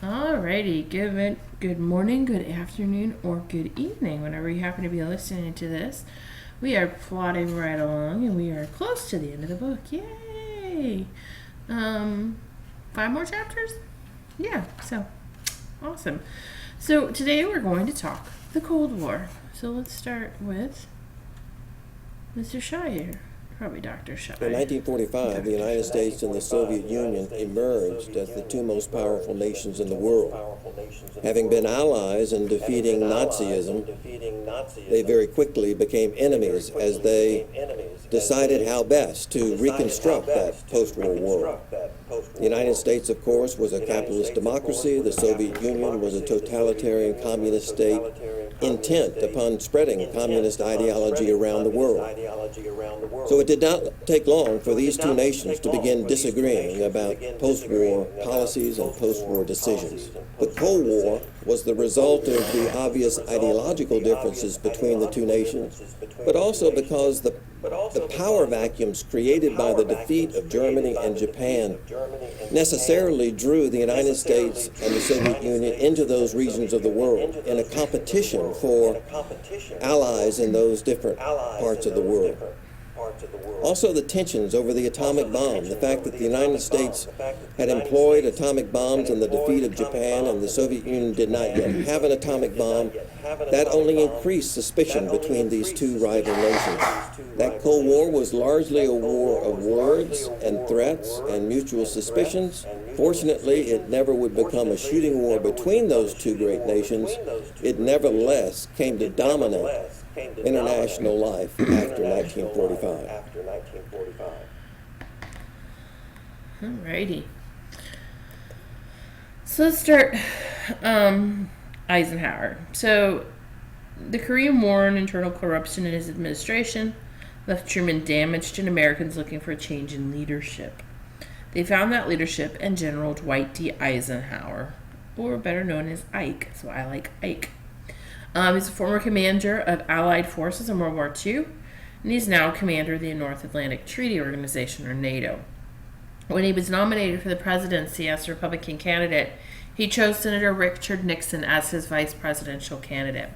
Alrighty, good morning, good afternoon, or good evening, whenever you happen to be listening to this. We are plodding right along, and we are close to the end of the book. Yay! 5 more chapters? Yeah, so awesome. So today we're going to talk the Cold War. So let's start with Mr. Shire. Probably Dr. Shire. In 1945, the United States and the Soviet Union emerged as the two most powerful nations in the world. Having been allies in defeating Nazism, they very quickly became enemies as they decided how best to reconstruct that post-war world. The United States, of course, was a capitalist democracy. The Soviet Union was a totalitarian communist state intent upon spreading communist ideology around the world. So it did not take long for these two nations to begin disagreeing about post-war policies and post-war decisions. The Cold War was the result of the obvious ideological differences between the two nations, but also because the power vacuums created by the defeat of Germany and Japan necessarily drew the United States and the Soviet Union into those regions of the world in a competition for allies in those different parts of the world. Also, the tensions over the atomic bomb, the fact that the United States had employed atomic bombs in the defeat of Japan and the Soviet Union did not yet have an atomic bomb, that only increased suspicion between these two rival nations. That Cold War was largely a war of words and threats and mutual suspicions. Fortunately, it never would become a shooting war between those two great nations. It nevertheless came to dominate international life after 1945. Alrighty. So let's start Eisenhower. So the Korean War and internal corruption in his administration left Truman damaged and Americans looking for a change in leadership. They found that leadership in General Dwight D. Eisenhower, or better known as Ike, so I like Ike. He's a former commander of Allied forces in World War II, and he's now commander of the North Atlantic Treaty Organization, or NATO. When he was nominated for the presidency as a Republican candidate, he chose Senator Richard Nixon as his vice presidential candidate.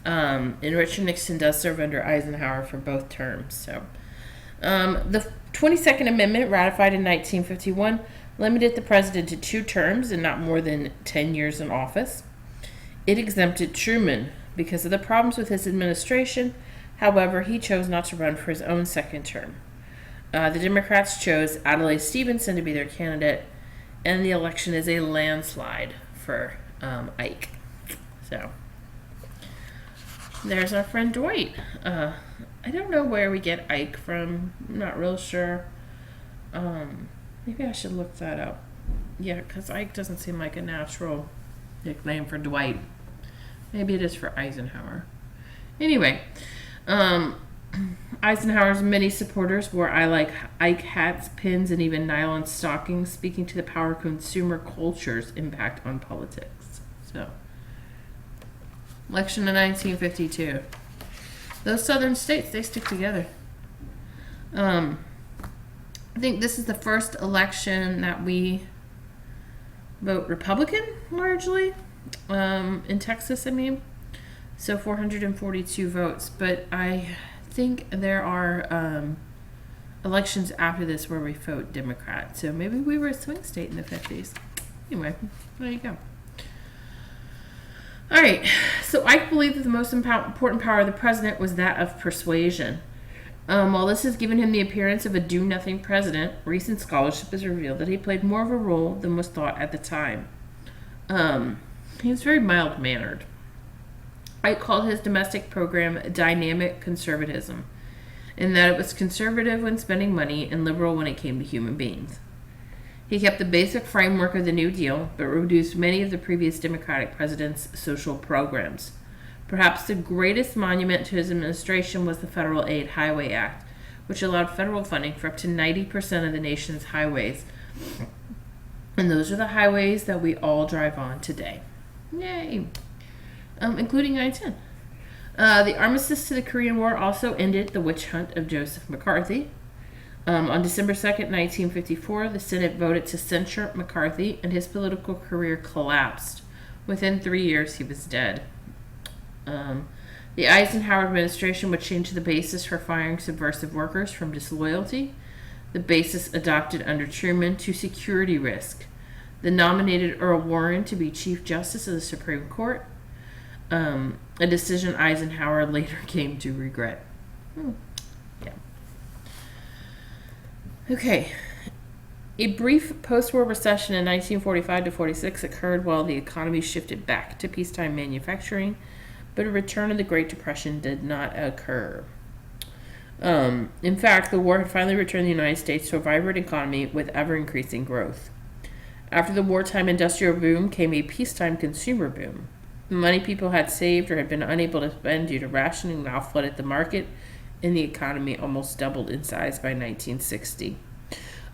And Richard Nixon does serve under Eisenhower for both terms. So, the 22nd Amendment, ratified in 1951, limited the president to 2 terms and not more than 10 years in office. It exempted Truman because of the problems with his administration. However, he chose not to run for his own second term. The Democrats chose Adlai Stevenson to be their candidate, and the election is a landslide for Ike. So, there's our friend Dwight. I don't know where we get Ike from. I'm not real sure. Maybe I should look that up. Yeah, because Ike doesn't seem like a natural nickname for Dwight. Maybe it is for Eisenhower. Anyway, Eisenhower's many supporters wore I like Ike hats, pins, and even nylon stockings, speaking to the power of consumer culture's impact on politics. So, election in 1952. Those southern states, they stick together. I think this is the first election that we vote Republican, largely, in Texas, I mean. So 442 votes. But I think there are elections after this where we vote Democrat. So maybe we were a swing state in the 50s. Anyway, there you go. All right. So I believe that the most important power of the president was that of persuasion. While this has given him the appearance of a do-nothing president, recent scholarship has revealed that he played more of a role than was thought at the time. He was very mild-mannered. I called his domestic program dynamic conservatism, in that it was conservative when spending money and liberal when it came to human beings. He kept the basic framework of the New Deal, but reduced many of the previous Democratic presidents' social programs. Perhaps the greatest monument to his administration was the Federal Aid Highway Act, which allowed federal funding for up to 90% of the nation's highways. And those are the highways that we all drive on today. Yay! Including I-10. The armistice to the Korean War also ended the witch hunt of Joseph McCarthy. On December 2nd, 1954, the Senate voted to censure McCarthy, and his political career collapsed. Within 3 years, he was dead. The Eisenhower administration would change the basis for firing subversive workers from disloyalty, the basis adopted under Truman, to security risk. They nominated Earl Warren to be Chief Justice of the Supreme Court, a decision Eisenhower later came to regret. Yeah. Okay. A brief post-war recession in 1945 to 46 occurred while the economy shifted back to peacetime manufacturing, but a return of the Great Depression did not occur. In fact, the war had finally returned the United States to a vibrant economy with ever-increasing growth. After the wartime industrial boom came a peacetime consumer boom. The money people had saved or had been unable to spend due to rationing now flooded the market, and the economy almost doubled in size by 1960.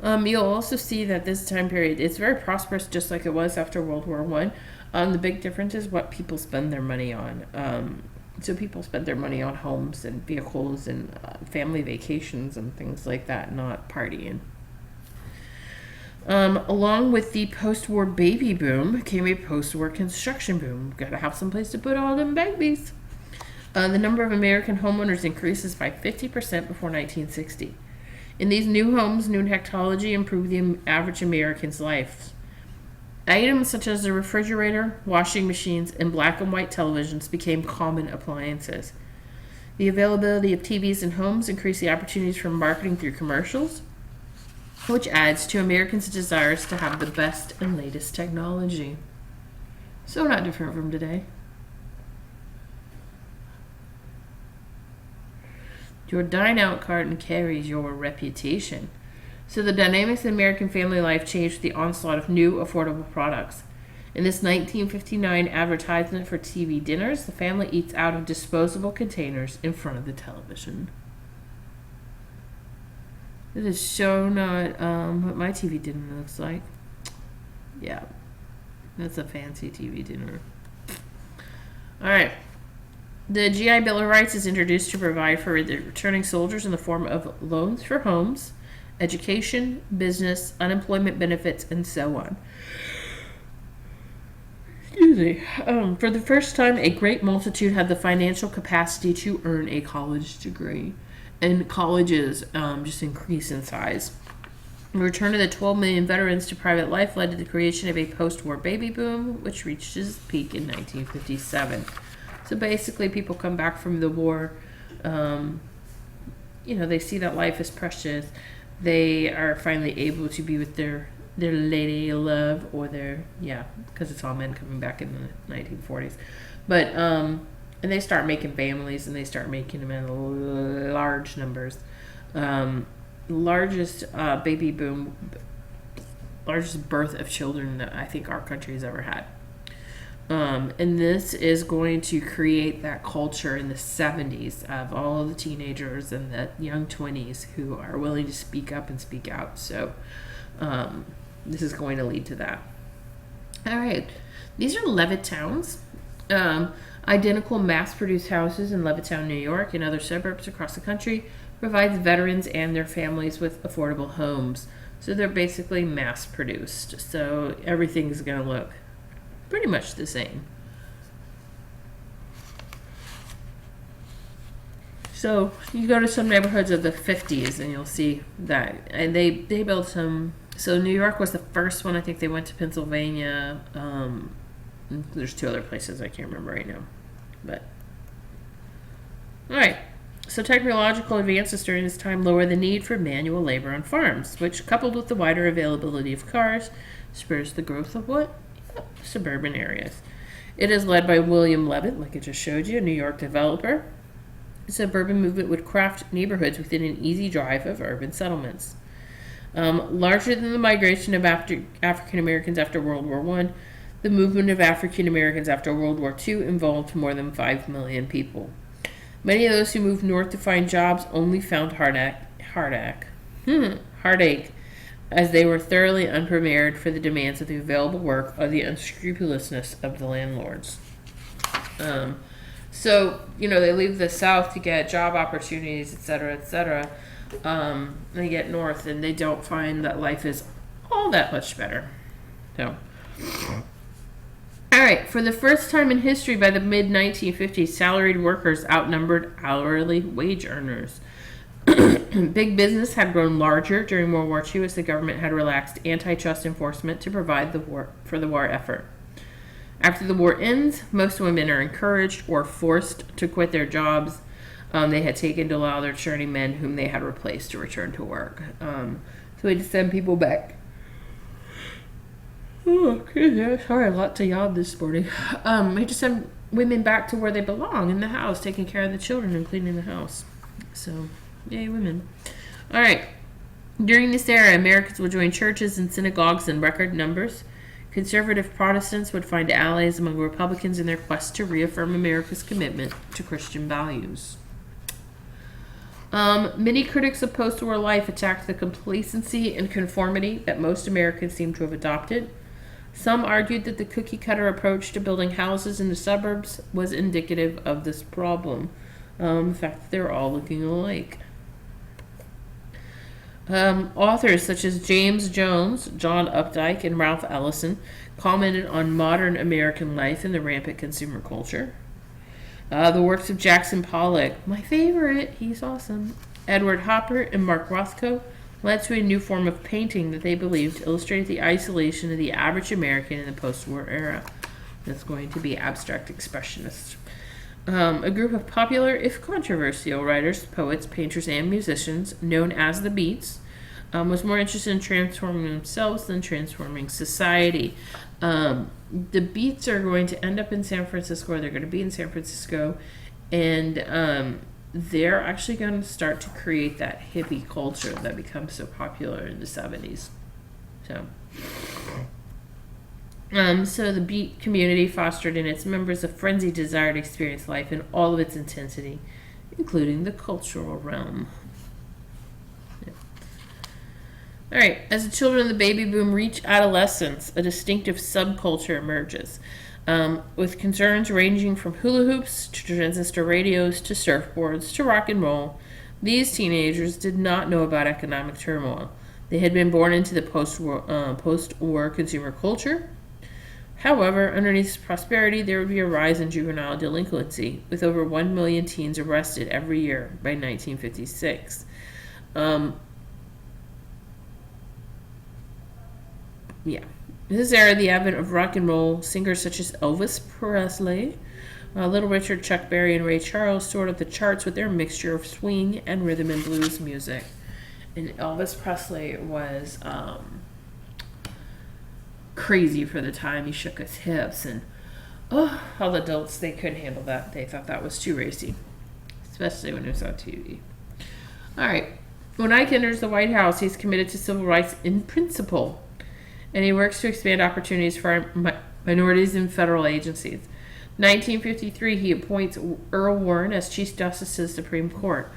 You'll also see that this time period, it's very prosperous just like it was after World War I. The big difference is what people spend their money on. So people spend their money on homes and vehicles and family vacations and things like that, not partying. Along with the post-war baby boom came a post-war construction boom. Gotta have some place to put all them babies. The number of American homeowners increases by 50% before 1960. In these new homes, new technology improved the average American's life. Items such as the refrigerator, washing machines, and black and white televisions became common appliances. The availability of TVs in homes increased the opportunities for marketing through commercials, which adds to Americans' desires to have the best and latest technology. So not different from today. Your dine-out carton carries your reputation. So the dynamics of American family life changed with the onslaught of new, affordable products. In this 1959 advertisement for TV dinners, the family eats out of disposable containers in front of the television. This is so not what my TV dinner looks like. Yeah, that's a fancy TV dinner. All right. The GI Bill of Rights is introduced to provide for the returning soldiers in the form of loans for homes, education, business, unemployment benefits, and so on. Excuse me. For the first time, a great multitude had the financial capacity to earn a college degree, and colleges just increase in size. The return of the 12 million veterans to private life led to the creation of a post-war baby boom, which reached its peak in 1957. So basically, people come back from the war, they see that life is precious. They are finally able to be with their lady love or because it's all men coming back in the 1940s. But, and they start making families, and they start making them in large numbers. Largest baby boom, largest birth of children that I think our country has ever had. And this is going to create that culture in the 70s of all the teenagers and the young 20s who are willing to speak up and speak out. So this is going to lead to that. All right. These are Levittowns. Identical mass-produced houses in Levittown, New York, and other suburbs across the country provides veterans and their families with affordable homes. So they're basically mass-produced. So everything's going to look pretty much the same. So you go to some neighborhoods of the 50s and you'll see that. And they built some. So New York was the first one. I think they went to Pennsylvania. There's two other places I can't remember right now. But all right. So technological advances during this time lower the need for manual labor on farms, which, coupled with the wider availability of cars, spurs the growth of what? Suburban areas. It is led by William Levitt, like I just showed you, a New York developer. The suburban movement would craft neighborhoods within an easy drive of urban settlements. Larger than the migration of African Americans after World War I, the movement of African Americans after World War II involved more than 5 million people. Many of those who moved north to find jobs only found heartache, as they were thoroughly unprepared for the demands of the available work or the unscrupulousness of the landlords. So, they leave the South to get job opportunities, et cetera, They get north and they don't find that life is all that much better. So, all right, for the first time in history, by the mid 1950s, salaried workers outnumbered hourly wage earners. Big business had grown larger during World War II as the government had relaxed antitrust enforcement to provide for the war effort. After the war ends, most women are encouraged or forced to quit their jobs they had taken to allow their journeymen whom they had replaced to return to work. So we had to send people back. Oh, okay, sorry, a lot to yawn this morning. We had to send women back to where they belong, in the house, taking care of the children and cleaning the house. So, yay, women. All right. During this era, Americans would join churches and synagogues in record numbers. Conservative Protestants would find allies among Republicans in their quest to reaffirm America's commitment to Christian values. Many critics of post-war life attacked the complacency and conformity that most Americans seem to have adopted. Some argued that the cookie-cutter approach to building houses in the suburbs was indicative of this problem. The fact that they're all looking alike. Authors such as James Jones, John Updike, and Ralph Ellison commented on modern American life and the rampant consumer culture. The works of Jackson Pollock, my favorite, he's awesome, Edward Hopper, and Mark Rothko led to a new form of painting that they believed illustrated the isolation of the average American in the post-war era. That's going to be abstract expressionists. A group of popular, if controversial, writers, poets, painters, and musicians, known as the Beats, was more interested in transforming themselves than transforming society. The Beats are going to end up in San Francisco, or they're going to be in San Francisco, and they're actually going to start to create that hippie culture that becomes so popular in the 70s. So the Beat community fostered in its members a frenzied desire to experience life in all of its intensity, including the cultural realm. All right, as the children of the baby boom reach adolescence, a distinctive subculture emerges, with concerns ranging from hula hoops to transistor radios to surfboards to rock and roll. These teenagers did not know about economic turmoil. They had been born into the post-war consumer culture. However, underneath this prosperity, there would be a rise in juvenile delinquency, with over 1 million teens arrested every year by 1956. This era, the advent of rock and roll singers such as Elvis Presley, Little Richard, Chuck Berry, and Ray Charles soared up the charts with their mixture of swing and rhythm and blues music. And Elvis Presley was crazy for the time. He shook his hips, and all the adults, they couldn't handle that. They thought that was too racy, especially when it was on TV. All right. When Ike enters the White House, he's committed to civil rights in principle, and he works to expand opportunities for minorities in federal agencies. 1953, he appoints Earl Warren as Chief Justice of the Supreme Court.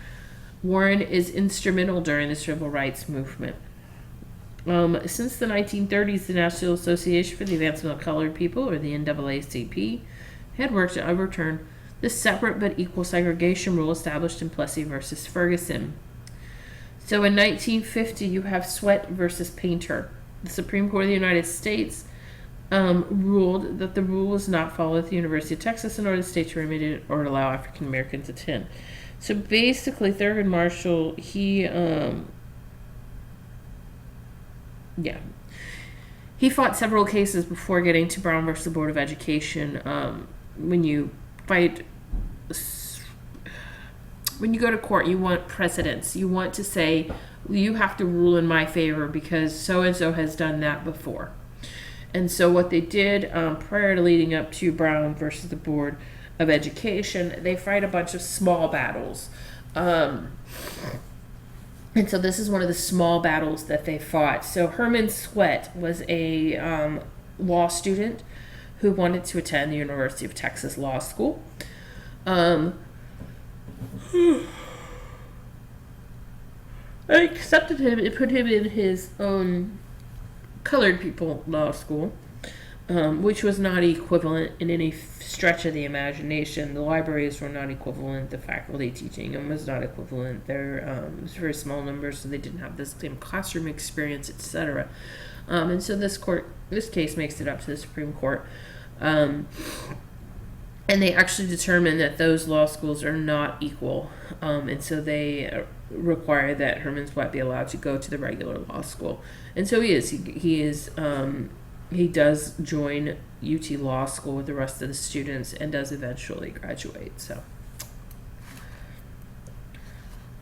Warren is instrumental during the civil rights movement. Since the 1930s, the National Association for the Advancement of Colored People, or the NAACP, had worked to overturn the separate but equal segregation rule established in Plessy versus Ferguson. So in 1950, you have Sweatt versus Painter. The Supreme Court of the United States ruled that the rule was not followed at the University of Texas in order the state to remit it or to allow African Americans to attend. So basically, Thurgood Marshall, he fought several cases before getting to Brown versus the Board of Education. When you go to court, you want precedents. You want to say, you have to rule in my favor because so-and-so has done that before. And so what they did prior to leading up to Brown versus the Board of Education, they fight a bunch of small battles. And so this is one of the small battles that they fought. So Herman Sweatt was a law student who wanted to attend the University of Texas Law School. I accepted him and put him in his own colored people law school. which was not equivalent in any stretch of the imagination. The libraries were not equivalent. The faculty teaching them was not equivalent. It was very small numbers, so they didn't have the same classroom experience, etc. And so this case makes it up to the Supreme Court. And they actually determined that those law schools are not equal. And so they require that Herman Sweat be allowed to go to the regular law school. And so he is. He does join UT Law School with the rest of the students and does eventually graduate. So,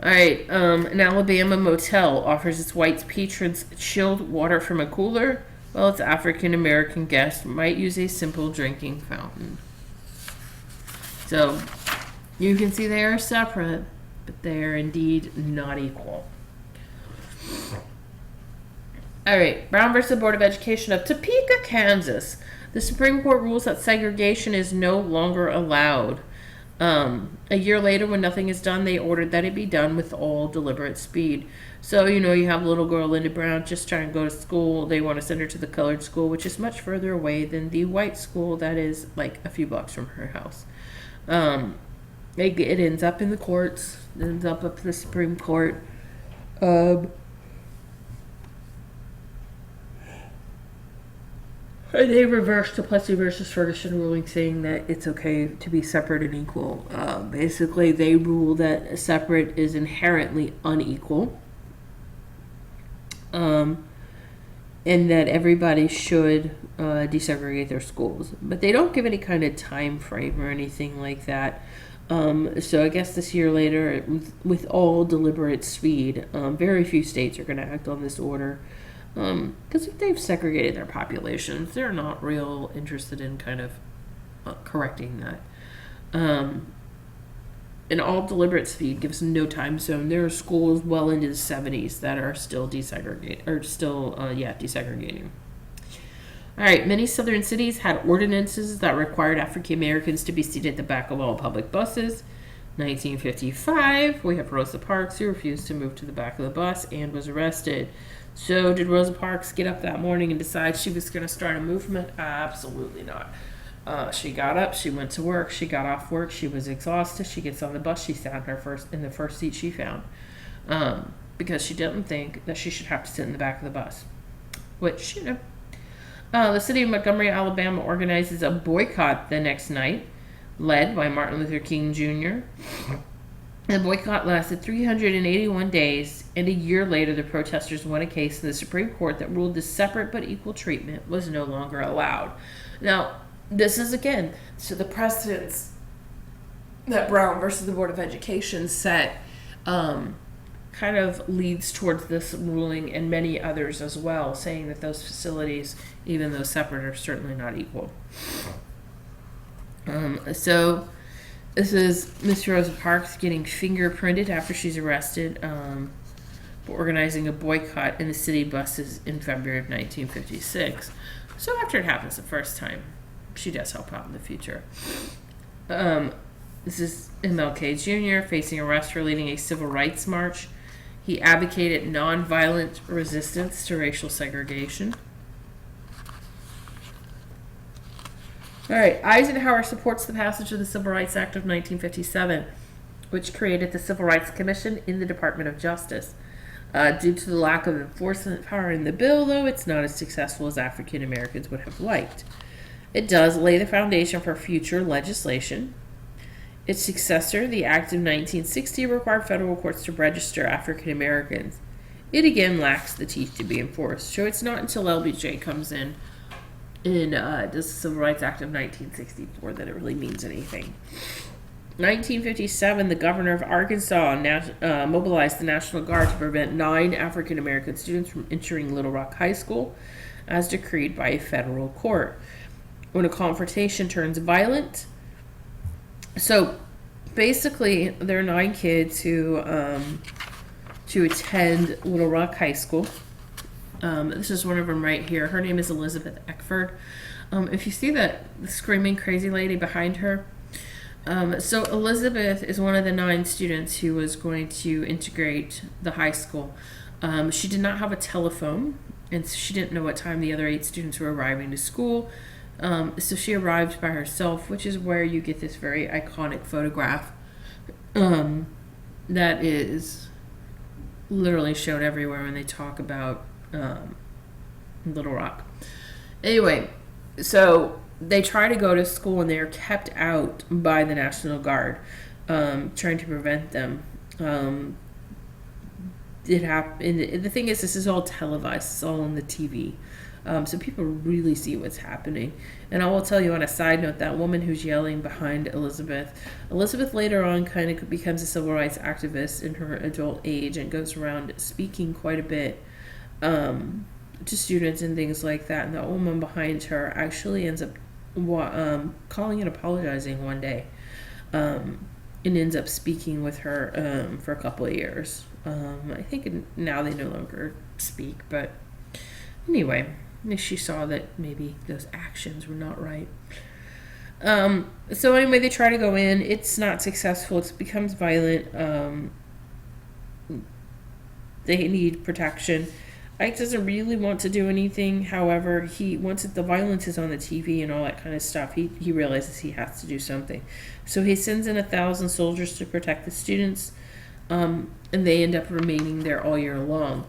all right. An Alabama motel offers its white patrons chilled water from a cooler, while its African American guests might use a simple drinking fountain. So, you can see they are separate, but they are indeed not equal. All right, Brown versus Board of Education of Topeka, Kansas. The Supreme Court rules that segregation is no longer allowed. A year later, when nothing is done, they ordered that it be done with all deliberate speed. So, you have little girl Linda Brown just trying to go to school. They want to send her to the colored school, which is much further away than the white school that is like a few blocks from her house. It ends up in the courts. It ends up in the Supreme Court. They reversed the Plessy versus Ferguson ruling, saying that it's okay to be separate and equal. Basically, they rule that separate is inherently unequal, and that everybody should desegregate their schools. But they don't give any kind of time frame or anything like that. So I guess this year later, with all deliberate speed, very few states are going to act on this order. Because if they've segregated their populations, they're not real interested in kind of correcting that. And all deliberate speed gives no time zone. There are schools well into the 70s that are still desegregating. All right, many southern cities had ordinances that required African Americans to be seated at the back of all public buses. 1955, we have Rosa Parks, who refused to move to the back of the bus and was arrested. So did Rosa Parks get up that morning and decide she was going to start a movement? Absolutely not. She got up, she went to work, she got off work, she was exhausted, she gets on the bus, she sat in the first seat she found. Because she didn't think that she should have to sit in the back of the bus. Which, the city of Montgomery, Alabama organizes a boycott the next night, led by Martin Luther King Jr. The boycott lasted 381 days, and a year later the protesters won a case in the Supreme Court that ruled the separate but equal treatment was no longer allowed. Now, this is, again, so the precedents that Brown versus the Board of Education set kind of leads towards this ruling and many others as well, saying that those facilities, even though separate, are certainly not equal. So this is Miss Rosa Parks getting fingerprinted after she's arrested for organizing a boycott in the city buses in February of 1956. So after it happens the first time, she does help out in the future. This is MLK Jr. facing arrest for leading a civil rights march. He advocated nonviolent resistance to racial segregation. All right, Eisenhower supports the passage of the Civil Rights Act of 1957, which created the Civil Rights Commission in the Department of Justice. Due to the lack of enforcement power in the bill, though, it's not as successful as African Americans would have liked. It does lay the foundation for future legislation. Its successor, the Act of 1960, required federal courts to register African Americans. It again lacks the teeth to be enforced, so it's not until LBJ comes in the Civil Rights Act of 1964 that it really means anything. 1957, the governor of Arkansas mobilized the National Guard to prevent 9 African American students from entering Little Rock High School, as decreed by a federal court. When a confrontation turns violent, so basically there are 9 kids who attend Little Rock High School. This is one of them right here. Her name is Elizabeth Eckford. If you see the screaming crazy lady behind her, so Elizabeth is one of the 9 students who was going to integrate the high school. She did not have a telephone. and so she didn't know what time the other 8 students were arriving to school. So she arrived by herself, which is where you get this very iconic photograph that is literally shown everywhere when they talk about Little Rock. Anyway, so they try to go to school and they are kept out by the National Guard, trying to prevent them. It happened. The thing is, this is all televised. It's all on the TV. So people really see what's happening. And I will tell you on a side note, that woman who's yelling behind Elizabeth later on kind of becomes a civil rights activist in her adult age and goes around speaking quite a bit to students and things like that. And that woman behind her actually ends up calling and apologizing one day, and ends up speaking with her for a couple of years. I think now they no longer speak, but anyway, she saw that maybe those actions were not right. So anyway, they try to go in. It's not successful. It becomes violent. They need protection. Ike doesn't really want to do anything. However, once the violence is on the TV and all that kind of stuff, he realizes he has to do something. So he sends in 1,000 soldiers to protect the students, and they end up remaining there all year long.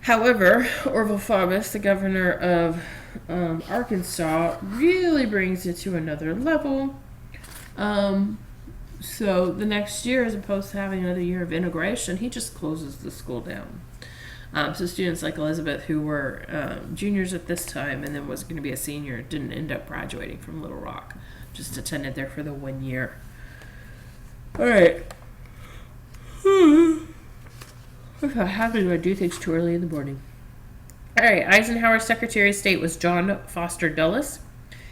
However, Orville Faubus, the governor of Arkansas, really brings it to another level. So the next year, as opposed to having another year of integration, he just closes the school down. So students like Elizabeth, who were juniors at this time and then was going to be a senior, didn't end up graduating from Little Rock. Just attended there for the 1 year. All right. How happy do I do things too early in the morning? All right. Eisenhower's Secretary of State was John Foster Dulles.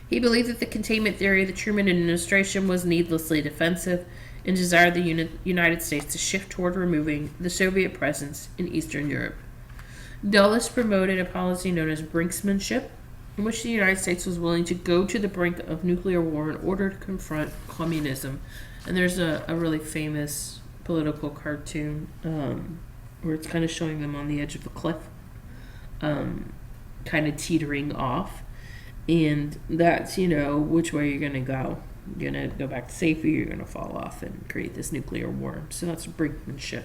He believed that the containment theory of the Truman administration was needlessly defensive and desired the United States to shift toward removing the Soviet presence in Eastern Europe. Dulles promoted a policy known as brinksmanship, in which the United States was willing to go to the brink of nuclear war in order to confront communism. And there's a really famous political cartoon where it's kind of showing them on the edge of a cliff, kind of teetering off. And that's, which way you're going to go. You're going to go back to safety, you're going to fall off and create this nuclear war. So that's brinkmanship.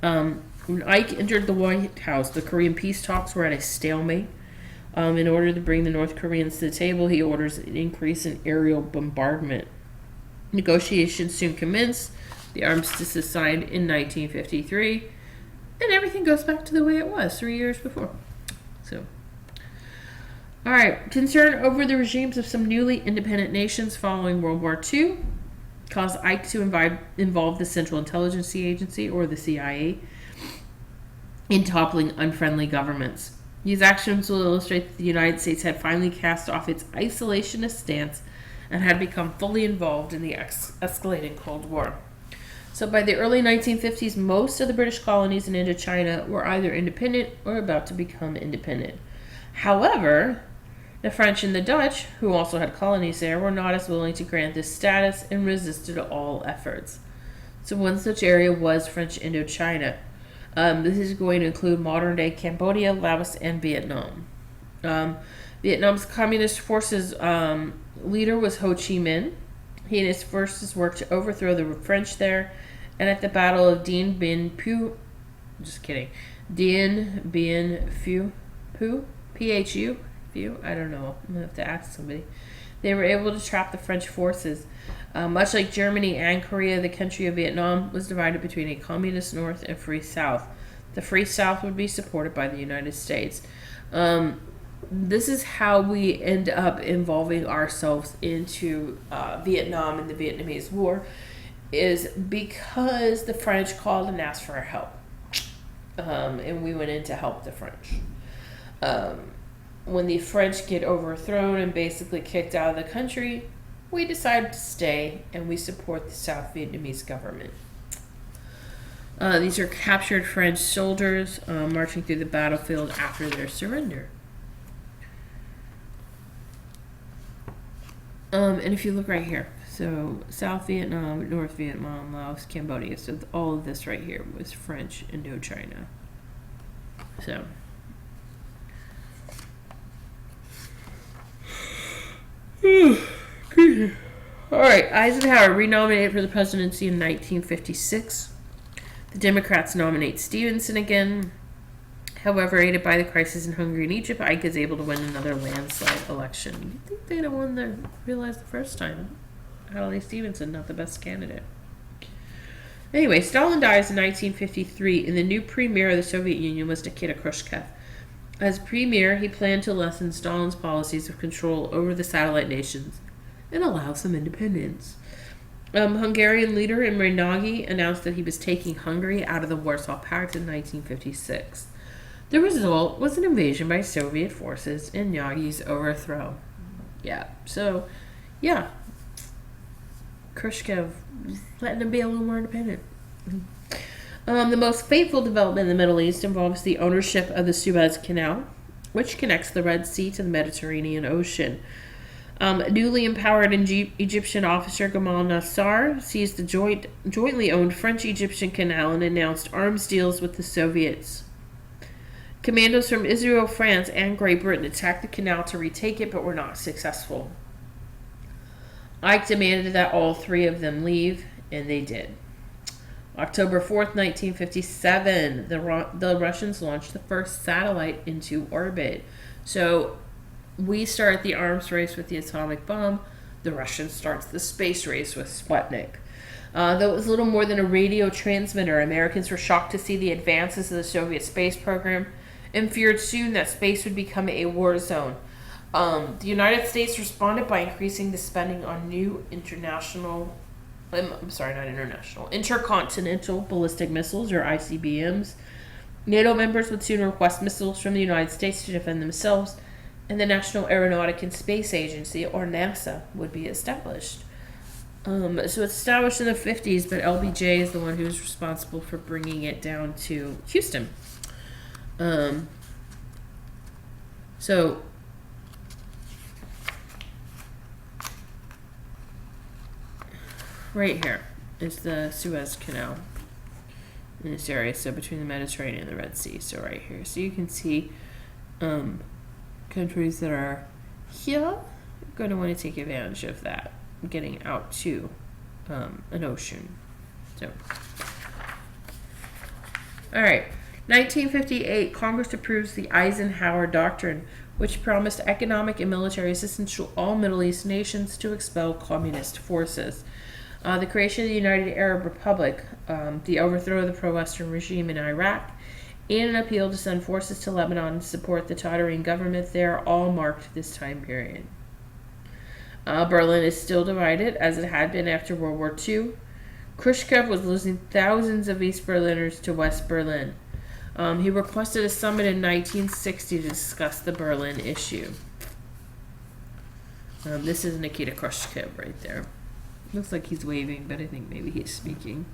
When Ike entered the White House, the Korean peace talks were at a stalemate. In order to bring the North Koreans to the table, he orders an increase in aerial bombardment. Negotiations soon commenced. The armistice is signed in 1953. And everything goes back to the way it was 3 years before. So, all right. Concern over the regimes of some newly independent nations following World War II caused Ike to involve the Central Intelligence Agency, or the CIA, in toppling unfriendly governments. These actions will illustrate that the United States had finally cast off its isolationist stance and had become fully involved in the escalating Cold War. So by the early 1950s, most of the British colonies in Indochina were either independent or about to become independent. However, the French and the Dutch, who also had colonies there, were not as willing to grant this status and resisted all efforts. So one such area was French Indochina. This is going to include modern-day Cambodia, Laos, and Vietnam. Vietnam's Communist Forces leader was Ho Chi Minh. He and his forces worked to overthrow the French there, and at the Battle of Dien Bien Phu, Dien Bien Phu, Phu, I don't know, I'm going to have to ask somebody. They were able to trap the French forces. Much like Germany and Korea, the country of Vietnam was divided between a communist North and free South. The free South would be supported by the United States. This is how we end up involving ourselves into Vietnam and the Vietnamese War, is because the French called and asked for our help. And we went in to help the French. When the French get overthrown and basically kicked out of the country, we decide to stay and we support the South Vietnamese government. These are captured French soldiers marching through the battlefield after their surrender. And if you look right here, so South Vietnam, North Vietnam, Laos, Cambodia, so all of this right here was French Indochina. So, All right, Eisenhower renominated for the presidency in 1956. The Democrats nominate Stevenson again. However, aided by the crisis in Hungary and Egypt, Ike is able to win another landslide election. You think they'd have realized the first time? Adlai Stevenson, not the best candidate. Anyway, Stalin dies in 1953, and the new premier of the Soviet Union was Nikita Khrushchev. As premier, he planned to lessen Stalin's policies of control over the satellite nations and allow some independence. Hungarian leader Imre Nagy announced that he was taking Hungary out of the Warsaw Pact in 1956. The result was an invasion by Soviet forces and Nagy's overthrow. Khrushchev letting him be a little more independent. The most fateful development in the Middle East involves the ownership of the Suez Canal, which connects the Red Sea to the Mediterranean Ocean. Newly empowered Egyptian officer Gamal Nasser seized the jointly owned French-Egyptian canal and announced arms deals with the Soviets. Commandos from Israel, France, and Great Britain attacked the canal to retake it, but were not successful. Ike demanded that all three of them leave, and they did. October 4th, 1957, the Russians launched the first satellite into orbit. So we start the arms race with the atomic bomb. The Russians start the space race with Sputnik. Though it was little more than a radio transmitter, Americans were shocked to see the advances of the Soviet space program and feared soon that space would become a war zone. The United States responded by increasing the spending on new intercontinental ballistic missiles, or ICBMs. NATO members would soon request missiles from the United States to defend themselves, and the National Aeronautic and Space Agency, or NASA, would be established. So it's established in the 50s, but LBJ is the one who's responsible for bringing it down to Houston. So right here is the Suez Canal in this area, so between the Mediterranean and the Red Sea. So right here, so you can see countries that are here are going to want to take advantage of that, getting out to an ocean. So, all right, 1958, Congress approves the Eisenhower Doctrine, which promised economic and military assistance to all Middle East nations to expel communist forces. The creation of the United Arab Republic, the overthrow of the pro-Western regime in Iraq, and an appeal to send forces to Lebanon to support the tottering government there all marked this time period. Berlin is still divided, as it had been after World War II. Khrushchev was losing thousands of East Berliners to West Berlin. He requested a summit in 1960 to discuss the Berlin issue. This is Nikita Khrushchev right there. Looks like he's waving, but I think maybe he's speaking.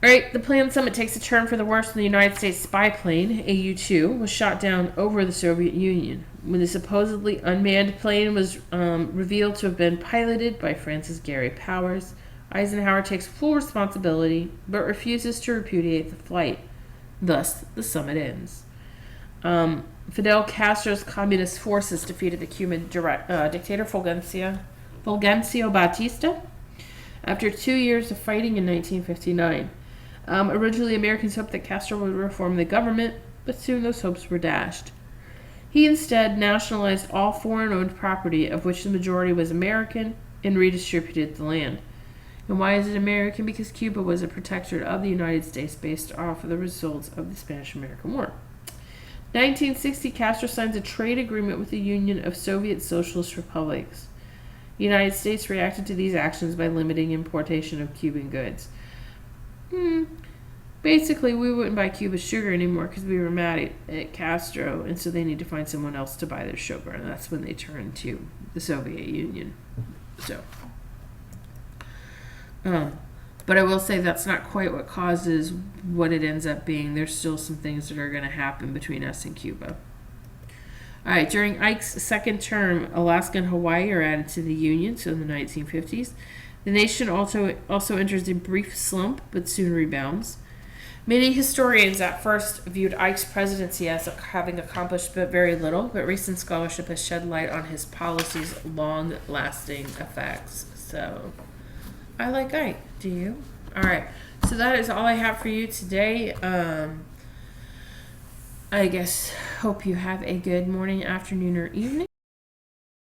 Alright, the planned summit takes a turn for the worse when the United States spy plane, AU-2, was shot down over the Soviet Union. When the supposedly unmanned plane was revealed to have been piloted by France's Gary Powers, Eisenhower takes full responsibility, but refuses to repudiate the flight. Thus, the summit ends. Fidel Castro's communist forces defeated the Cuban dictator Fulgencio Batista after 2 years of fighting in 1959. Originally, Americans hoped that Castro would reform the government, but soon those hopes were dashed. He instead nationalized all foreign-owned property, of which the majority was American, and redistributed the land. And why is it American? Because Cuba was a protectorate of the United States based off of the results of the Spanish-American War. 1960, Castro signs a trade agreement with the Union of Soviet Socialist Republics. The United States reacted to these actions by limiting importation of Cuban goods. Basically, we wouldn't buy Cuba's sugar anymore because we were mad at Castro, and so they need to find someone else to buy their sugar, and that's when they turned to the Soviet Union. So, but I will say that's not quite what causes what it ends up being. There's still some things that are going to happen between us and Cuba. All right, during Ike's second term, Alaska and Hawaii are added to the Union, so in the 1950s. The nation also enters a brief slump, but soon rebounds. Many historians at first viewed Ike's presidency as having accomplished but very little, but recent scholarship has shed light on his policies' long-lasting effects. So, I like Ike. Do you? All right. So that is all I have for you today. I guess hope you have a good morning, afternoon, or evening.